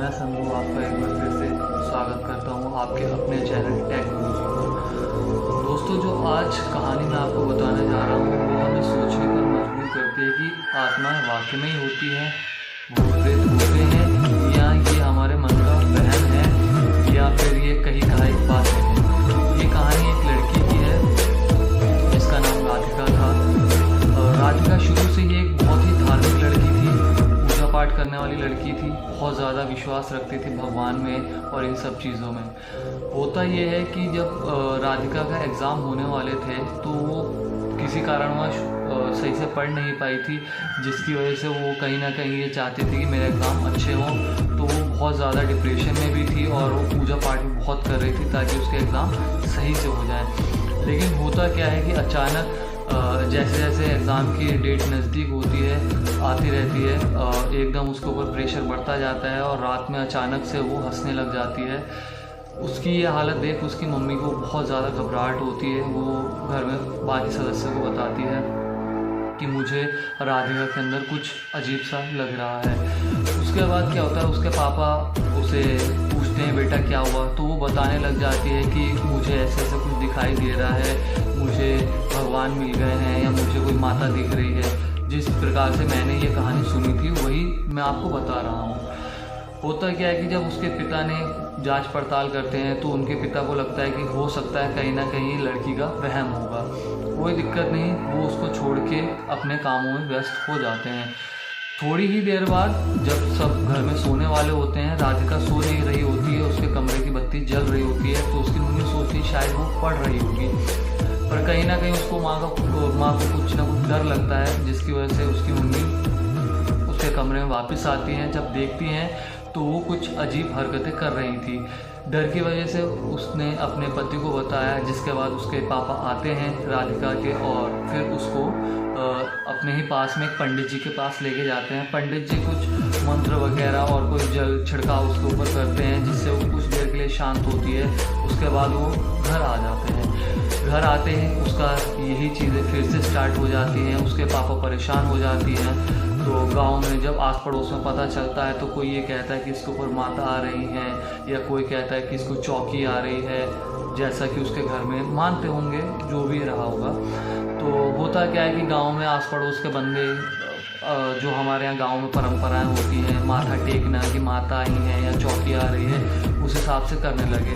मैं संधू आपका एक बार फिर से स्वागत करता हूँ आपके अपने चैनल टेक गुरुजी। दोस्तों, जो आज कहानी मैं आपको बताने जा रहा हूँ वो हमें सोचने पर मजबूर करती है कि आत्माएं वाकई में ही होती हैं, भूत प्रेत होते हैं, या ये हमारे मन का वहम है, या फिर ये कहीं कहा एक बात है। ये कहानी एक लड़की की है जिसका नाम राधिका था। राधिका शुरू से ही एक बहुत ही धार्मिक लड़की थी, पूजा पाठ करने वाली लड़की थी, बहुत ज़्यादा विश्वास रखती थी भगवान में और इन सब चीज़ों में। होता ये है कि जब राधिका का एग्ज़ाम होने वाले थे तो वो किसी कारणवश सही से पढ़ नहीं पाई थी, जिसकी वजह से वो कहीं ना कहीं ये चाहती थी कि मेरे एग्ज़ाम अच्छे हों। तो वो बहुत ज़्यादा डिप्रेशन में भी थी और वो पूजा पाठ भी बहुत कर रही थी ताकि उसके एग्ज़ाम सही से हो जाए। लेकिन होता क्या है कि अचानक जैसे जैसे एग्ज़ाम की डेट नज़दीक होती है, आती रहती है, एकदम उसके ऊपर प्रेशर बढ़ता जाता है और रात में अचानक से वो हंसने लग जाती है। उसकी ये हालत देख उसकी मम्मी को बहुत ज़्यादा घबराहट होती है। वो घर में बाकी सदस्यों को बताती है कि मुझे राधिका के अंदर कुछ अजीब सा लग रहा है। उसके बाद क्या होता है, उसके पापा उसे पूछते हैं बेटा क्या हुआ, तो वो बताने लग जाती है कि मुझे ऐसे ऐसे कुछ दिखाई दे रहा है, मुझे भगवान मिल गए हैं या मुझे कोई माता दिख रही है। जिस प्रकार से मैंने ये कहानी सुनी थी वही मैं आपको बता रहा हूँ। होता क्या है कि जब उसके पिता ने जांच पड़ताल करते हैं तो उनके पिता को लगता है कि हो सकता है कहीं ना कहीं लड़की का वहम होगा। कोई दिक्कत नहीं, वो उसको छोड़ के अपने कामों में व्यस्त हो जाते हैं। थोड़ी ही देर बाद जब सब घर में सोने वाले होते हैं, राधिका सो नहीं रही होती है, उसके कमरे की बत्ती जल रही होती है, तो उसकी मम्मी सोचती है शायद वो पढ़ रही होगी। पर कहीं ना कहीं उसको माँ को कुछ ना कुछ डर लगता है, जिसकी वजह से उसकी मम्मी उसके कमरे में वापस आती हैं। जब देखती हैं तो वो कुछ अजीब हरकतें कर रही थी। डर की वजह से उसने अपने पति को बताया, जिसके बाद उसके पापा आते हैं राधिका के और फिर उसको अपने ही पास में एक पंडित जी के पास लेके जाते हैं। पंडित जी कुछ मंत्र वगैरह और कोई जल छिड़काव उसके ऊपर करते हैं, जिससे वो कुछ देर के लिए शांत होती है। उसके बाद वो घर आ जाते हैं। घर आते हैं उसका यही चीज़ें फिर से स्टार्ट हो जाती हैं। उसके पापा परेशान हो जाती हैं। तो गांव में जब आस पड़ोस में पता चलता है तो कोई ये कहता है कि इसके ऊपर माता आ रही है, या कोई कहता है कि इसको चौकी आ रही है, जैसा कि उसके घर में मानते होंगे, जो भी रहा होगा। तो होता क्या है कि गांव में आस पड़ोस के बंदे, जो हमारे यहाँ गांव में परंपराएं होती हैं, माथा टेकना कि माता आई है या चौकी आ रही है, उस हिसाब से करने लगे।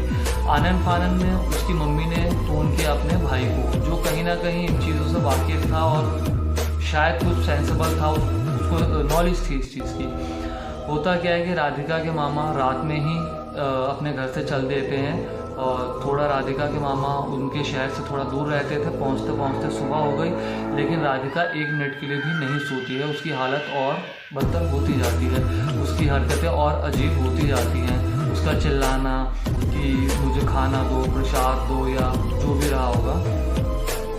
आनन फानन में उसकी मम्मी ने फ़ोन किया अपने भाई को, जो कहीं ना कहीं इन चीज़ों से वाकिफ था और शायद कुछ सेंसेबल था, उसको नॉलेज थी इस चीज़ की। होता क्या है कि राधिका के मामा रात में ही अपने घर से चल देते हैं और थोड़ा राधिका के मामा उनके शहर से थोड़ा दूर रहते थे। पहुंचते पहुंचते सुबह हो गई, लेकिन राधिका एक मिनट के लिए भी नहीं सोती है। उसकी हालत और बदतर होती जाती है, उसकी हरकतें और अजीब होती जाती हैं। उसका चिल्लाना कि मुझे खाना दो, प्रसाद दो, या जो भी रहा होगा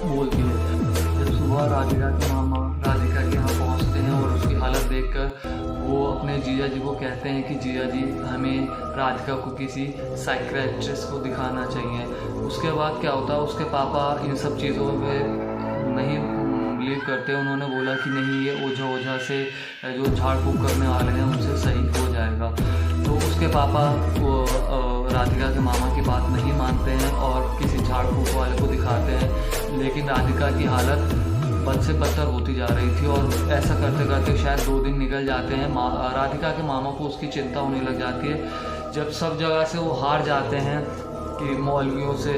बोलती है। जब सुबह राधिका के मामा राधिका के यहाँ पहुँचते हैं और उसकी हालत देखकर वो अपने जीजा जी को कहते हैं कि जीजा जी, हमें राधिका को किसी साइकियाट्रिस्ट को दिखाना चाहिए। उसके बाद क्या होता है, उसके पापा इन सब चीज़ों में नहीं बिलीव करते। उन्होंने बोला कि नहीं, ये ओझा से जो झाड़ फूँक करने वाले हैं उनसे सही हो जाएगा। तो उसके पापा वो राधिका के मामा की बात नहीं मानते हैं और किसी झाड़ फूँक वाले को दिखाते हैं। लेकिन राधिका की हालत बद से बदतर होती जा रही थी और ऐसा करते करते शायद 2 दिन निकल जाते हैं। राधिका के मामा को उसकी चिंता होने लग जाती है। जब सब जगह से वो हार जाते हैं कि मौलवियों से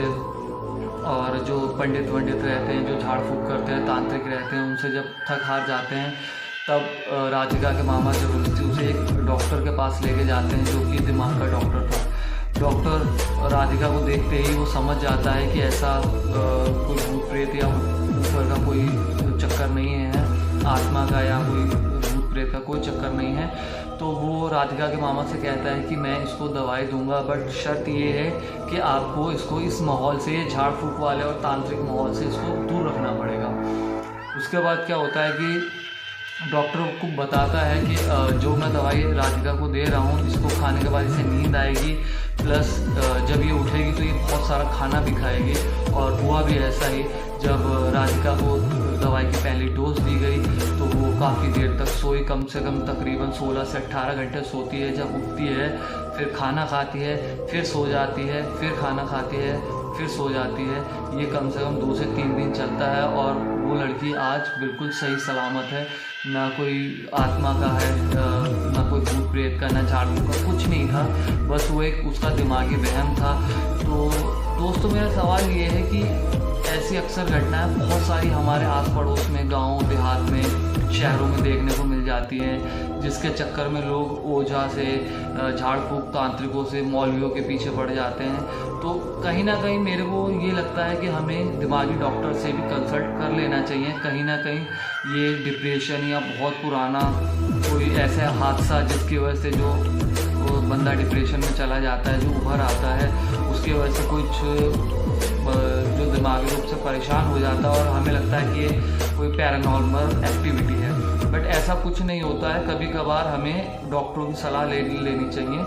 और जो पंडित रहते हैं, जो झाड़ फूँक करते हैं, तांत्रिक रहते हैं, उनसे जब थक हार जाते हैं, तब राधिका के मामा जबरदस्ती उसे एक डॉक्टर के पास लेके जाते हैं, जो कि दिमाग का डॉक्टर था। डॉक्टर राधिका को देखते ही वो समझ जाता है कि ऐसा कोई भूत प्रेत या ऊपर का कोई चक्कर नहीं है, आत्मा का या कोई भूत प्रेत का कोई चक्कर नहीं है। तो वो राधिका के मामा से कहता है कि मैं इसको दवाई दूंगा, बट शर्त ये है कि आपको इसको इस माहौल से, झाड़ फूँक वाले और तांत्रिक माहौल से इसको दूर रखना पड़ेगा। उसके बाद क्या होता है कि डॉक्टर को बताता है कि जो मैं दवाई राधिका को दे रहा हूँ, इसको खाने के बाद इसे नींद आएगी, प्लस जब ये उठेगी तो ये बहुत सारा खाना भी खाएगी। और हुआ भी ऐसा ही, जब राधिका को दवाई की पहली डोज दी गई तो वो काफ़ी देर तक सोई, कम से कम तकरीबन 16 से 18 घंटे सोती है। जब उठती है फिर खाना खाती है, फिर सो जाती है, फिर खाना खाती है, फिर सो जाती है। ये कम से कम 2 से 3 दिन चलता है और वो लड़की आज बिल्कुल सही सलामत है। ना कोई आत्मा का है, ना कोई भूत प्रेत का, ना झाड़ू का, कुछ नहीं था। बस वो एक उसका दिमागी वहम था। तो दोस्तों मेरा सवाल ये है कि ऐसी अक्सर घटनाएं बहुत सारी हमारे आस पड़ोस में, गाँव देहात में, शहरों में देखने को मिल जाती हैं, जिसके चक्कर में लोग ओझा से, झाड़ फूक तांत्रिकों से, मौलवियों के पीछे पड़ जाते हैं। तो कहीं ना कहीं मेरे को ये लगता है कि हमें दिमागी डॉक्टर से भी कंसल्ट कर लेना चाहिए। कहीं ना कहीं ये डिप्रेशन या बहुत पुराना कोई ऐसा हादसा जिसकी वजह से जो बंदा डिप्रेशन में चला जाता है, जो उभर आता है, उसकी वजह से कुछ जो दिमागी रूप से परेशान हो जाता है और हमें लगता है कि ये कोई पैरानॉर्मल एक्टिविटी है। बट ऐसा कुछ नहीं होता है। कभी कभार हमें डॉक्टरों की सलाह लेनी चाहिए।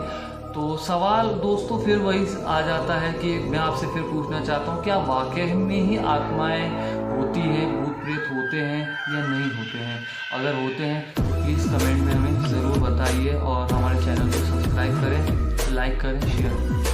तो सवाल दोस्तों फिर वही आ जाता है कि मैं आपसे फिर पूछना चाहता हूँ, क्या वाकई में ही आत्माएं होती हैं, भूत प्रेत होते हैं या नहीं होते हैं? अगर होते हैं तो प्लीज़ कमेंट में हमें ज़रूर बताइए और हमारे चैनल को सब्सक्राइब करें, लाइक करें, शेयर करें।